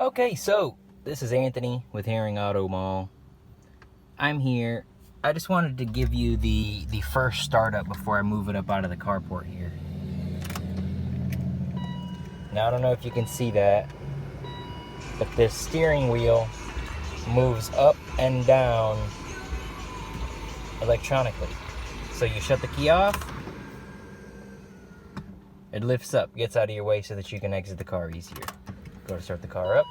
Okay, so this is Anthony with Herring Auto Mall. I'm here. I just wanted to give you the first startup before I move it up out of the carport here. Now, I don't know if you can see that, but this steering wheel moves up and down electronically. So you shut the key off, it lifts up, gets out of your way so that you can exit the car easier. Go to start the car up,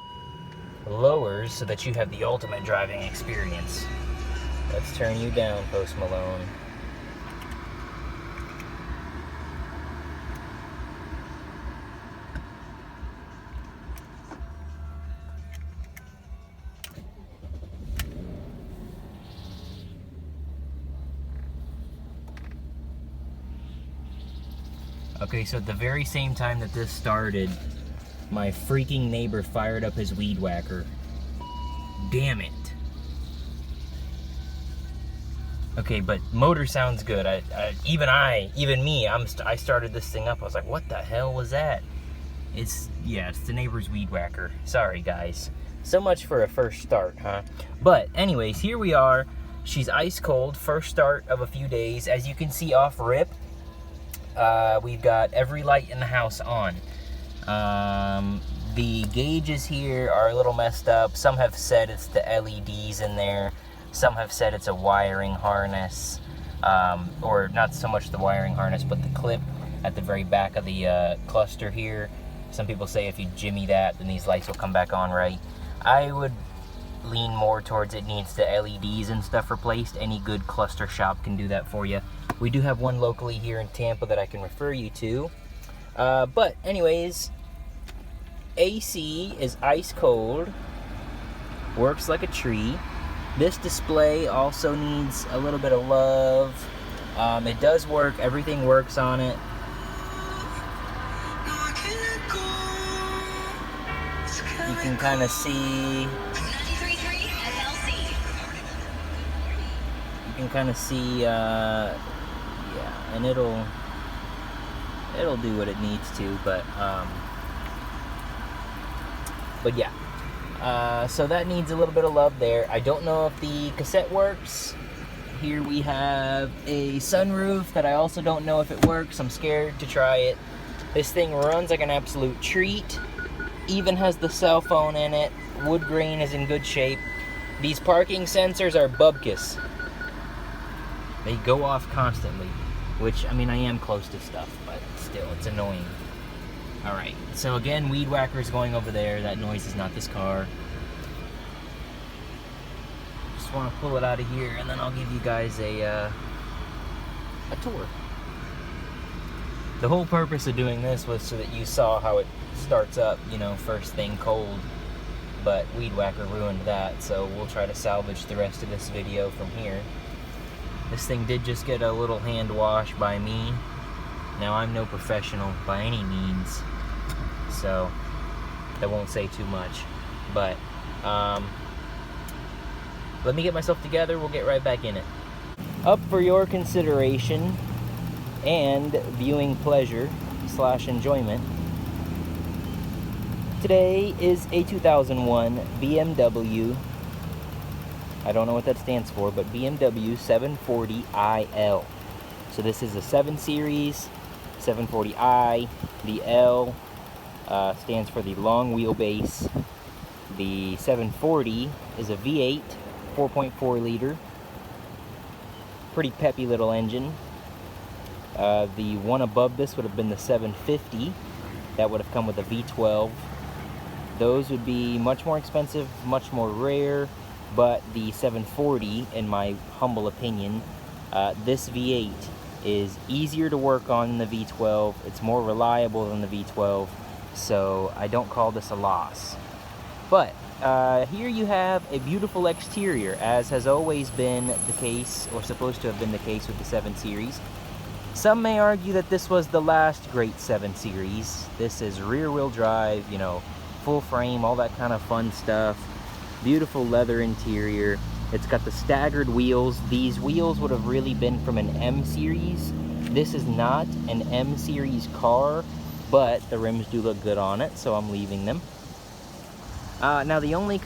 lowers so that you have the ultimate driving experience. Let's turn you down, Post Malone. Okay, so at the very same time that this started, my freaking neighbor fired up his weed whacker. Damn it. Okay, but motor sounds good. Even me, I started this thing up. I was like, what the hell was that? It's the neighbor's weed whacker. Sorry, guys. So much for a first start, huh? But anyways, here we are. She's ice cold. First start of a few days. As you can see off rip, we've got every light in the house on. The gauges here are a little messed up. Some have said it's the LEDs in there. Some have said it's a wiring harness, or not so much the wiring harness, but the clip at the very back of the cluster here. Some people say if you jimmy that, then these lights will come back on right. I would lean more towards it needs the LEDs and stuff replaced. Any good cluster shop can do that for you. We do have one locally here in Tampa that I can refer you to. But anyways, AC is ice cold, works like a tree. This display also needs a little bit of love. It does work, everything works on it. You can kind of see, you can kind of see, yeah, and it'll do what it needs to, but yeah. So that needs a little bit of love there. I don't know if the cassette works. Here we have a sunroof that I also don't know if it works. I'm scared to try it. This thing runs like an absolute treat. Even has the cell phone in it. Wood grain is in good shape. These parking sensors are bubkus. They go off constantly, which, I mean, I am close to stuff, but still, it's annoying. Alright, so again, weed whacker is going over there. That noise is not this car. Just want to pull it out of here, and then I'll give you guys a tour. The whole purpose of doing this was so that you saw how it starts up, you know, first thing cold. But weed whacker ruined that, so we'll try to salvage the rest of this video from here. This thing did just get a little hand wash by me. Now, I'm no professional by any means, so I won't say too much. But let me get myself together. We'll get right back in it. Up for your consideration and viewing pleasure / enjoyment. Today is a 2001 BMW. I don't know what that stands for, but BMW 740iL. So this is a 7 Series, 740i. The L stands for the long wheelbase. The 740 is a V8, 4.4 liter. Pretty peppy little engine. The one above this would have been the 750. That would have come with a V12. Those would be much more expensive, much more rare, but the 740, in my humble opinion, this V8 is easier to work on than the V12. It's more reliable than the V12, so I don't call this a loss. But here you have a beautiful exterior, as has always been the case, or supposed to have been the case with the 7 Series. Some may argue that this was the last great 7 Series. This is rear-wheel drive, you know, full frame, all that kind of fun stuff. Beautiful leather interior. It's got the staggered wheels. These wheels would have really been from an M Series. This is not an M Series car, but the rims do look good on it, so I'm leaving them. Now the only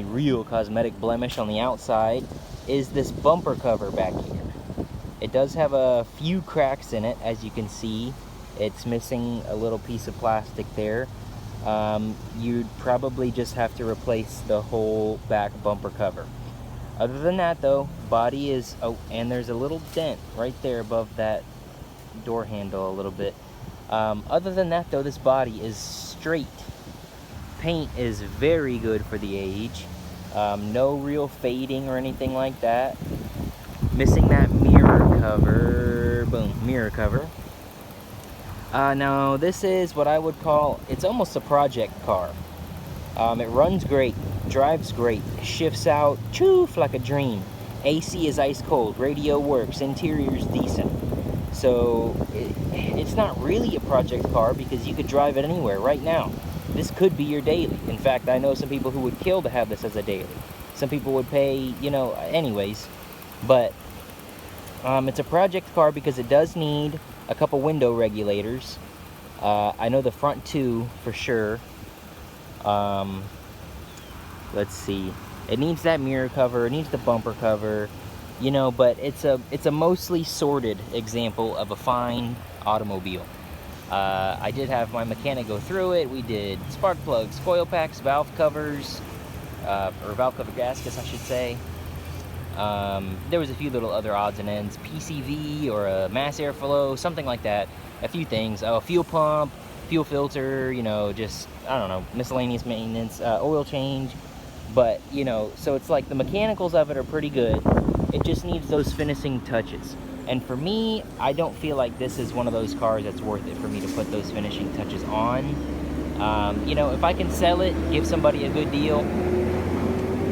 real cosmetic blemish on the outside is this bumper cover back here. It does have a few cracks in it, as you can see. It's missing a little piece of plastic there. You'd probably just have to replace the whole back bumper cover. Other than that though, body is, oh, and there's a little dent right there above that door handle a little bit. Other than that though, this body is straight. Paint is very good for the age. No real fading or anything like that. Missing that mirror cover. Boom, mirror cover. Now this is what I would call, it's almost a project car. It runs great, drives great, shifts out, choof, like a dream. AC is ice cold, radio works, interior's decent. So it's not really a project car because you could drive it anywhere right now. This could be your daily. In fact, I know some people who would kill to have this as a daily. Some people would pay, you know, anyways. But it's a project car because it does need a couple window regulators. I know the front two for sure. Let's see. It needs that mirror cover. It needs the bumper cover. You know, but it's a mostly sorted example of a fine automobile. I did have my mechanic go through it. We did spark plugs, coil packs, valve covers, or valve cover gaskets, I should say. There was a few little other odds and ends, PCV or a mass airflow, something like that. A few things, a fuel pump, fuel filter, you know, just, I don't know, miscellaneous maintenance, oil change. But, you know, so it's like the mechanicals of it are pretty good. It just needs those finishing touches. And for me, I don't feel like this is one of those cars that's worth it for me to put those finishing touches on. You know, if I can sell it, give somebody a good deal,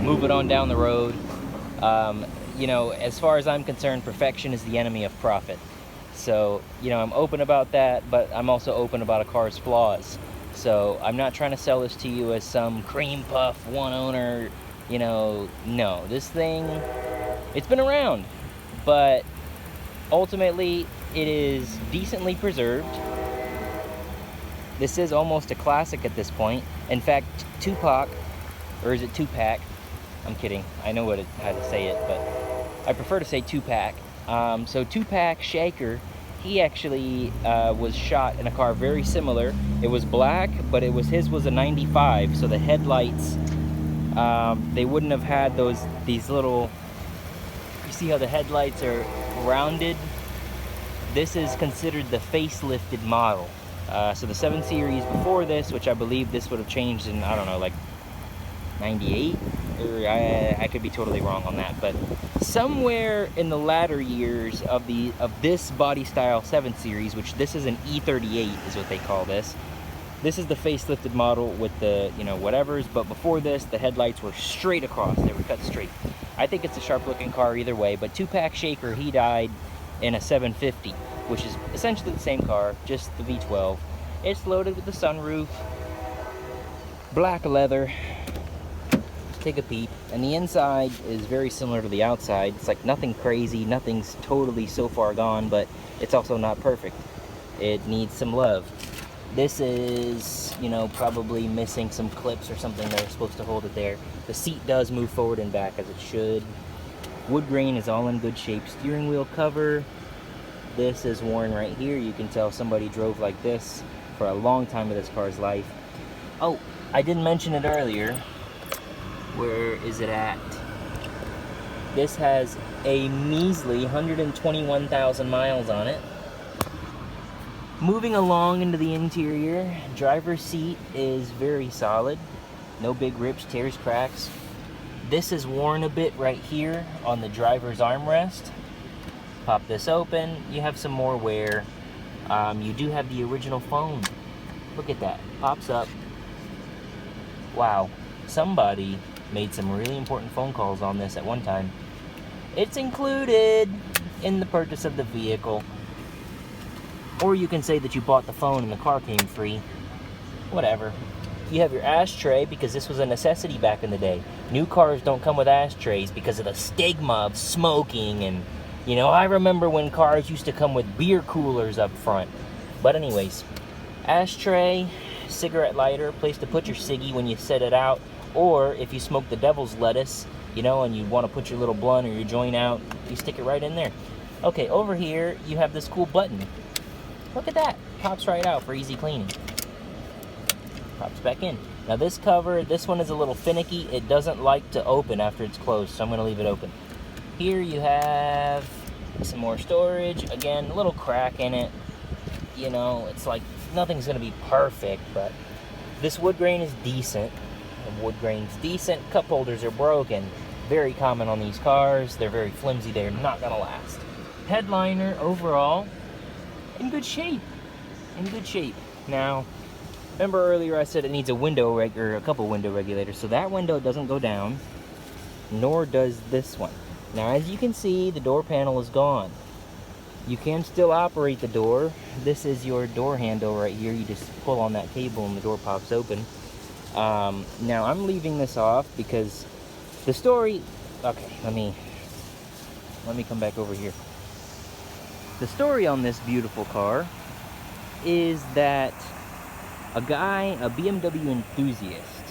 move it on down the road. You know, as far as I'm concerned, perfection is the enemy of profit. So, you know, I'm open about that, but I'm also open about a car's flaws. So I'm not trying to sell this to you as some cream puff, one owner, you know, no. This thing, it's been around, but ultimately it is decently preserved. This is almost a classic at this point. In fact, Tupac, or is it Tupac? I'm kidding. I know how to say it, but I prefer to say Tupac. So Tupac Shaker, he actually was shot in a car very similar. It was black, but his was a 95, so the headlights, they wouldn't have had these little, you see how the headlights are rounded? This is considered the facelifted model. So the 7 Series before this, which I believe this would have changed in, I don't know, like 98? Or I could be totally wrong on that, but somewhere in the latter years of this body style 7 Series, which this is an E38 is what they call this. This is the facelifted model with the, you know, whatevers, but before this, the headlights were straight across. They were cut straight. I think it's a sharp looking car either way, but Tupac Shaker, he died in a 750, which is essentially the same car, just the V12. It's loaded with the sunroof, black leather. Take a peep, and the inside is very similar to the outside. It's like nothing crazy, nothing's totally so far gone, but it's also not perfect. It needs some love. This is, you know, probably missing some clips or something that are supposed to hold it there. The seat does move forward and back as it should. Wood grain is all in good shape. Steering wheel cover, this is worn right here. You can tell somebody drove like this for a long time of this car's life. Oh, I didn't mention it earlier. Where is it at? This has a measly 121,000 miles on it. Moving along into the interior, driver's seat is very solid. No big rips, tears, cracks. This is worn a bit right here on the driver's armrest. Pop this open, you have some more wear. You do have the original phone. Look at that, pops up. Wow, somebody made some really important phone calls on this at one time. It's included in the purchase of the vehicle. Or you can say that you bought the phone and the car came free. Whatever. You have your ashtray because this was a necessity back in the day. New cars don't come with ashtrays because of the stigma of smoking, and, you know, I remember when cars used to come with beer coolers up front. But anyways, ashtray, cigarette lighter, a place to put your ciggy when you set it out, or if you smoke the devil's lettuce, you know, and you want to put your little blunt or your joint out, you stick it right in there. Okay, over here, you have this cool button. Look at that. Pops right out for easy cleaning. Pops back in. Now this cover, this one is a little finicky. It doesn't like to open after it's closed, so I'm going to leave it open. Here you have some more storage. Again, a little crack in it. You know, it's like nothing's going to be perfect, but this wood grain is decent. The wood grain's decent. Cup holders are broken. Very common on these cars. They're very flimsy. They're not going to last. Headliner overall in good shape. In good shape. Now, remember earlier I said it needs a window or a couple window regulators, so that window doesn't go down, nor does this one. Now, as you can see, the door panel is gone. You can still operate the door. This is your door handle right here. You just pull on that cable and the door pops open. Now, I'm leaving this off because the story... Okay, let me come back over here. The story on this beautiful car is that a guy, a BMW enthusiast,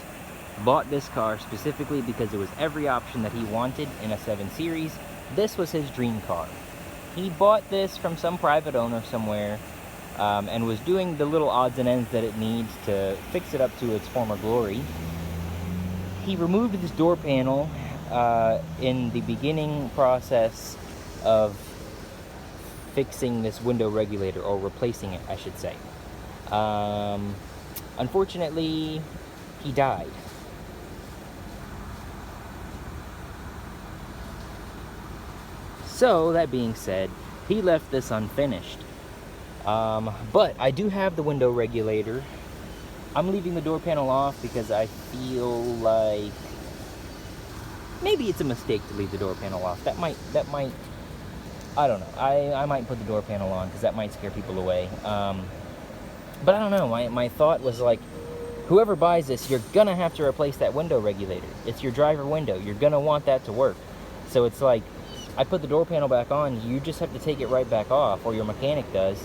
bought this car specifically because it was every option that he wanted in a 7 Series. This was his dream car. He bought this from some private owner somewhere and was doing the little odds and ends that it needs to fix it up to its former glory. He removed this door panel in the beginning process of fixing this window regulator, or replacing it, I should say. Unfortunately, he died. So, that being said, he left this unfinished. But I do have the window regulator. I'm leaving the door panel off because I feel like maybe it's a mistake to leave the door panel off. That might, I don't know. I might put the door panel on because that might scare people away. But I don't know. My thought was like, whoever buys this, you're going to have to replace that window regulator. It's your driver window. You're going to want that to work. So it's like, I put the door panel back on, you just have to take it right back off, or your mechanic does.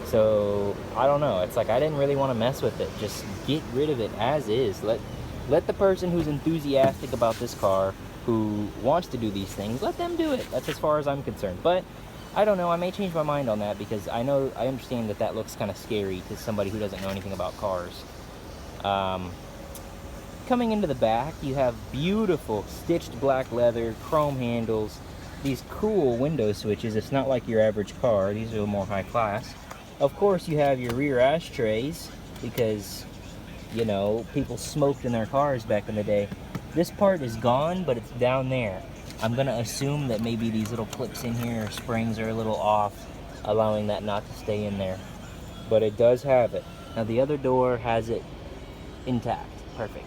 So, I don't know. It's like, I didn't really want to mess with it. Just get rid of it as is. Let the person who's enthusiastic about this car, who wants to do these things, let them do it. That's as far as I'm concerned. But, I don't know. I may change my mind on that, because I understand that looks kind of scary to somebody who doesn't know anything about cars. Coming into the back, you have beautiful stitched black leather, chrome handles, these cool window switches. It's not like your average car. These are a little more high class. Of course, you have your rear ashtrays because, you know, people smoked in their cars back in the day. This part is gone, but it's down there. I'm going to assume that maybe these little clips in here or springs are a little off, allowing that not to stay in there. But it does have it. Now, the other door has it intact. Perfect.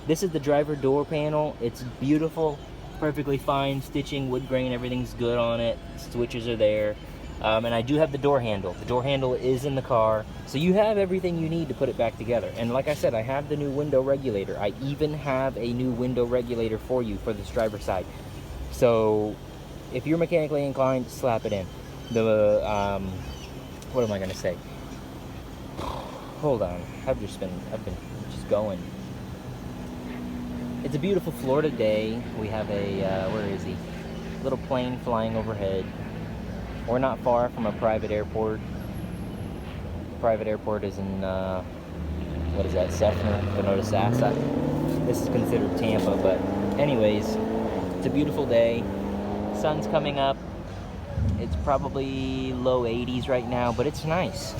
This is the driver door panel. It's beautiful. Perfectly fine stitching, wood grain, everything's good on it. Switches are there. And I do have the door handle. The door handle is in the car. So you have everything you need to put it back together. And like I said, I have the new window regulator. I even have a new window regulator for you for this driver's side. So if you're mechanically inclined, slap it in. What am I gonna say? Hold on. I've been just going. It's a beautiful Florida day. We have a, where is he? Little plane flying overhead. We're not far from a private airport. The private airport is in, what is that, Sefner, Sassa. This is considered Tampa, but anyways, it's a beautiful day. Sun's coming up. It's probably low 80s right now, but it's nice.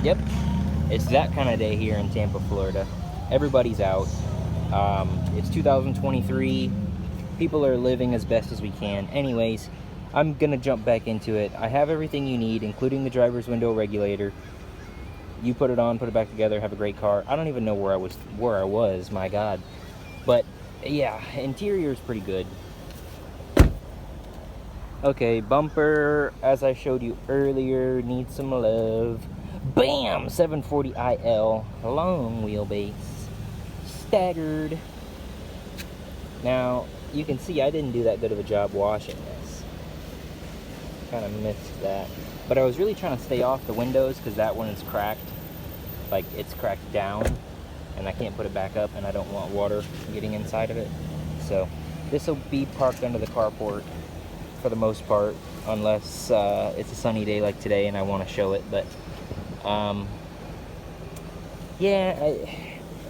Yep, it's that kind of day here in Tampa, Florida. Everybody's out. It's 2023. People are living as best as we can. Anyways, I'm gonna jump back into it. I have everything you need, including the driver's window regulator. You put it on, put it back together, have a great car. I don't even know where I was, my God. But yeah, interior is pretty good. Okay, bumper, as I showed you earlier, needs some love. Bam! 740IL, long wheelbase, staggered. Now, you can see I didn't do that good of a job washing this. kind of missed that. But I was really trying to stay off the windows because that one is cracked. Like, it's cracked down, and I can't put it back up, and I don't want water getting inside of it. So this will be parked under the carport for the most part, unless it's a sunny day like today and I want to show it. But yeah,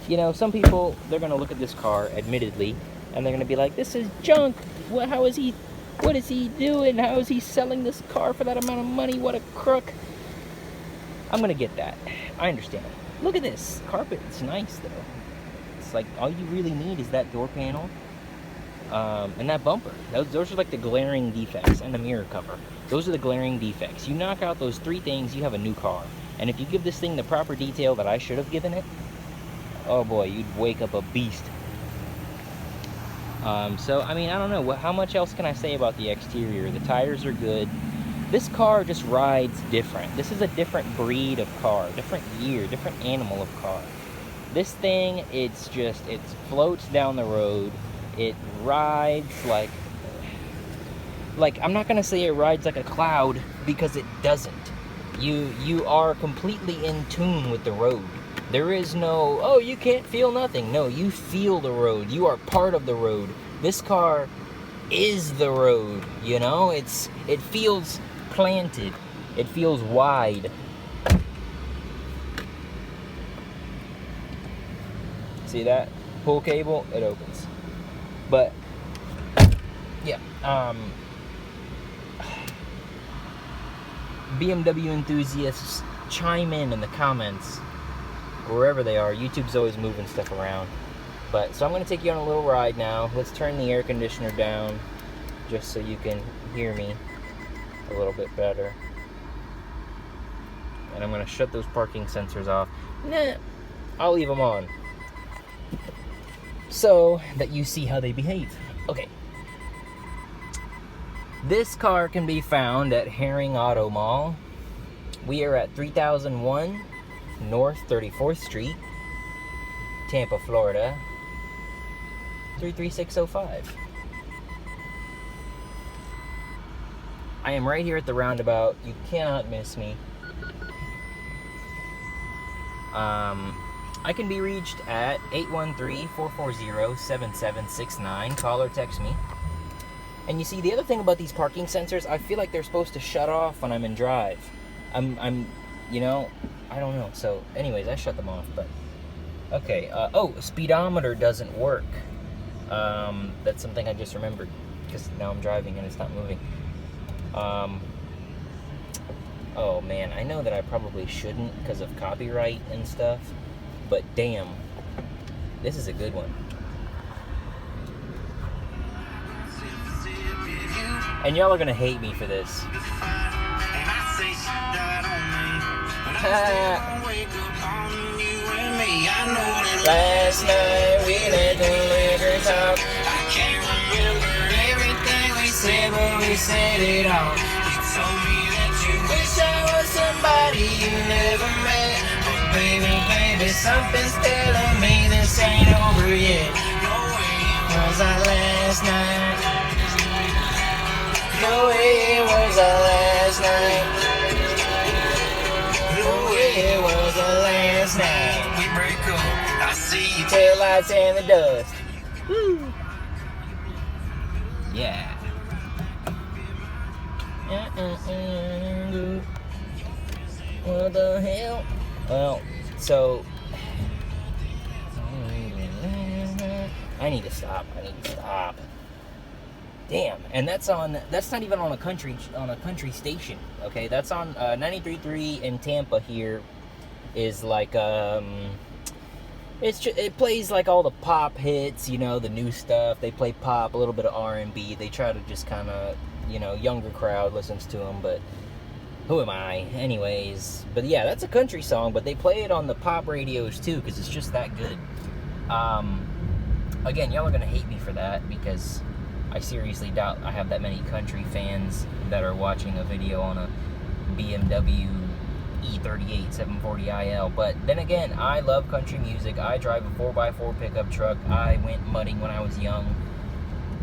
you know, some people, they're going to look at this car, admittedly, and they're going to be like, this is junk. What is he doing? How is he selling this car for that amount of money? What a crook. I'm going to get that. I understand. Look at this carpet. It's nice, though. It's like, all you really need is that door panel and that bumper. Those are like the glaring defects, and the mirror cover. Those are the glaring defects. You knock out those three things, you have a new car. And if you give this thing the proper detail that I should have given it, oh boy, you'd wake up a beast. So, I mean, I don't know. How much else can I say about the exterior? The tires are good. This car just rides different. This is a different breed of car, different year, different animal of car. This thing, it floats down the road. It rides like I'm not gonna say it rides like a cloud, because it doesn't. You are completely in tune with the road. There is no, oh, you can't feel nothing. No, you feel the road. You are part of the road. This car is the road, you know? It feels planted. It feels wide. See that? Pull cable, it opens. But yeah, BMW enthusiasts, chime in the comments wherever they are. YouTube's always moving stuff around. But so I'm going to take you on a little ride now. Let's turn the air conditioner down just so you can hear me a little bit better. And I'm going to shut those parking sensors off. Nah, I'll leave them on so that you see how they behave. Okay. This car can be found at Herring Auto Mall. We are at 3001 North 34th Street, Tampa, Florida, 33605. I am right here at the roundabout. You cannot miss me. I can be reached at 813-440-7769. Call or text me. And you see, the other thing about these parking sensors, I feel like they're supposed to shut off when I'm in drive. You know, I don't know. So, anyways, I shut them off, but okay. Oh, speedometer doesn't work. That's something I just remembered, because now I'm driving and it's not moving. Oh man, I know that I probably shouldn't because of copyright and stuff, but damn, this is a good one. And y'all are gonna hate me for this. Last night we let the liquor talk. I can't remember everything we said, but we said it all. You told me that you wish I was somebody you never met. But baby, something's telling me this ain't over yet. No way was I last night. No way was I last night. No way was I last night. We break up, I see you. Tail lights and the dust. Woo. Yeah. What the hell? Well, so I need to stop. Damn, and that's not even on a country station. Okay, that's on 93.3 in Tampa. Here is like it plays like all the pop hits, you know, the new stuff. They play pop, a little bit of R&B. They try to just kind of, you know, younger crowd listens to them, but who am I? Anyways, but yeah, that's a country song, but they play it on the pop radios too, because it's just that good. Again, y'all are gonna hate me for that, because I seriously doubt I have that many country fans that are watching a video on a BMW E38 740IL. But then again, I love country music. I drive a 4x4 pickup truck. I went mudding when I was young.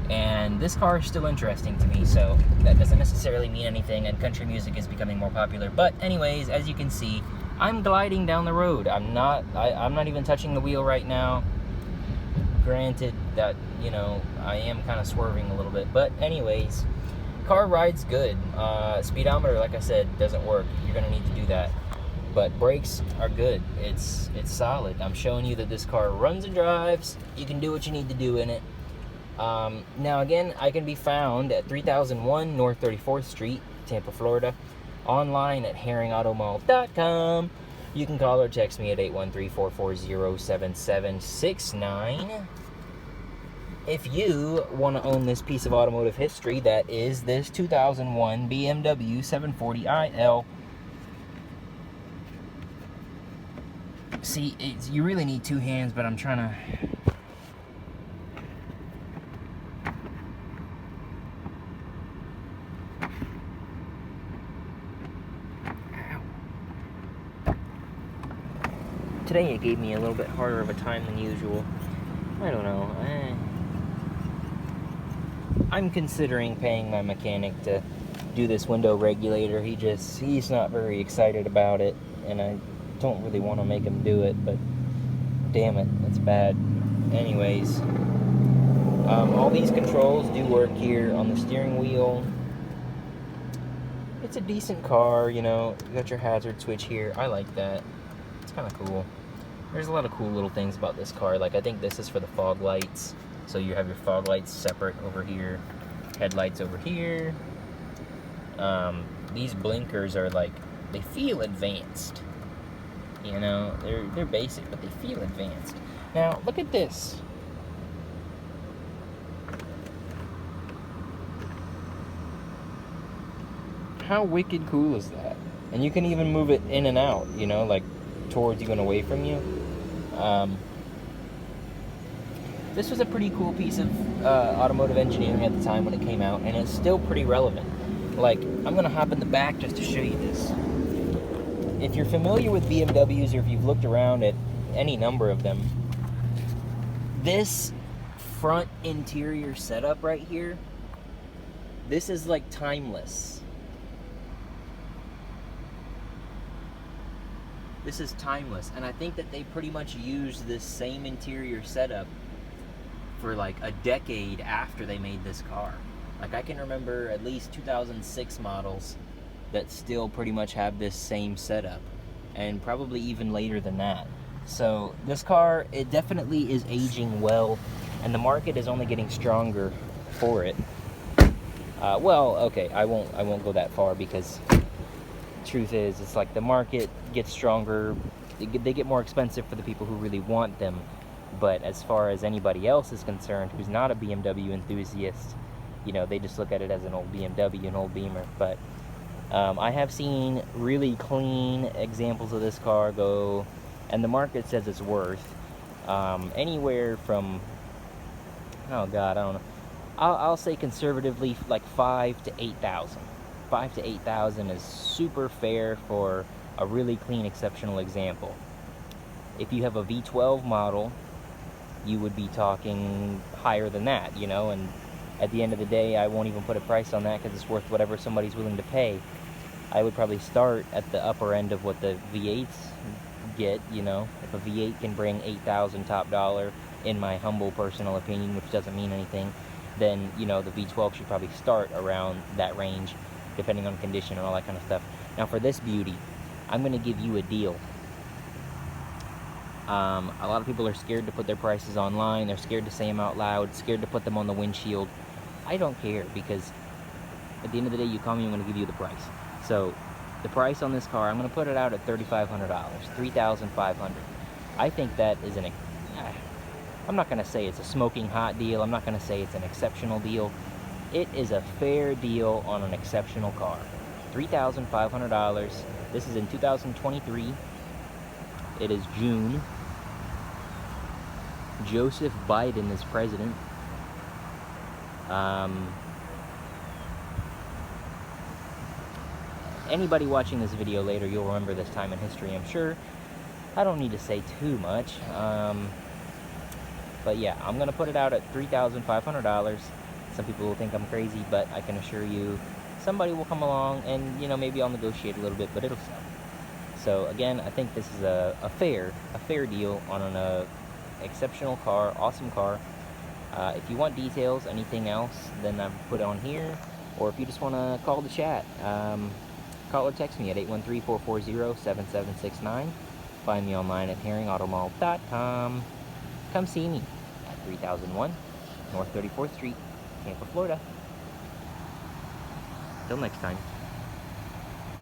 And this car is still interesting to me, so that doesn't necessarily mean anything, and country music is becoming more popular. But anyways, as you can see, I'm gliding down the road. I'm not even touching the wheel right now. Granted that, you know, I am kind of swerving a little bit. But anyways, car ride's good. Speedometer, like I said, doesn't work. You're going to need to do that. But brakes are good. It's solid. I'm showing you that this car runs and drives. You can do what you need to do in it. Now again, I can be found at 3001 North 34th Street, Tampa, Florida. Online at herringautomall.com. You can call or text me at 813-440-7769. If you want to own this piece of automotive history, that is this 2001 BMW 740iL. See, you really need two hands, but I'm trying to... Today it gave me a little bit harder of a time than usual. I don't know. I'm considering paying my mechanic to do this window regulator. He's not very excited about it, and I don't really want to make him do it, but damn it, that's bad. Anyways, all these controls do work here on the steering wheel. It's a decent car, you know. You got your hazard switch here. I like that. It's kind of cool. There's a lot of cool little things about this car. Like, I think this is for the fog lights. So you have your fog lights separate over here. Headlights over here. These blinkers are like, they feel advanced. You know, they're basic, but they feel advanced. Now, look at this. How wicked cool is that? And you can even move it in and out, you know, like towards you and away from you. This was a pretty cool piece of automotive engineering at the time when it came out, and it's still pretty relevant. Like, I'm gonna hop in the back just to show you this. If you're familiar with BMWs, or if you've looked around at any number of them, this front interior setup right here, this is like timeless. This is timeless, and I think that they pretty much used this same interior setup for like a decade after they made this car. Like, I can remember at least 2006 models that still pretty much have this same setup, and probably even later than that. So this car, it definitely is aging well, and the market is only getting stronger for it. Well, okay, I won't go that far, because truth is, it's like the market gets stronger, they get more expensive for the people who really want them. But as far as anybody else is concerned who's not a BMW enthusiast, you know, they just look at it as an old BMW, an old Beamer. But I have seen really clean examples of this car go, and the market says it's worth anywhere from, oh god, I don't know, I'll say conservatively like 5 to 8,000. 5 to 8,000 is super fair for a really clean, exceptional example. If you have a V12 model, you would be talking higher than that, you know, and at the end of the day, I won't even put a price on that because it's worth whatever somebody's willing to pay. I would probably start at the upper end of what the V8s get, you know. If a V8 can bring 8,000 top dollar, in my humble personal opinion, which doesn't mean anything, then, you know, the V12 should probably start around that range, depending on condition and all that kind of stuff. Now, for this beauty, I'm going to give you a deal. A lot of people are scared to put their prices online. They're scared to say them out loud, scared to put them on the windshield. I don't care, because at the end of the day, you call me, I'm going to give you the price. So the price on this car, I'm going to put it out at $3,500, $3,500. I think that is I'm not going to say it's a smoking hot deal. I'm not going to say it's an exceptional deal. It is a fair deal on an exceptional car. $3,500. This is in 2023. It is June. Joseph Biden is president. Anybody watching this video later, you'll remember this time in history, I'm sure. I don't need to say too much. But yeah, I'm going to put it out at $3,500. Some people will think I'm crazy, but I can assure you somebody will come along and, you know, maybe I'll negotiate a little bit, but it'll sell. So again, I think this is a fair deal on an exceptional car, awesome car. If you want details, anything else, then I've put on here. Or if you just want to call the chat, call or text me at 813-440-7769. Find me online at herringautomall.com. Come see me at 3001 North 34th Street, Tampa, Florida. Till next time.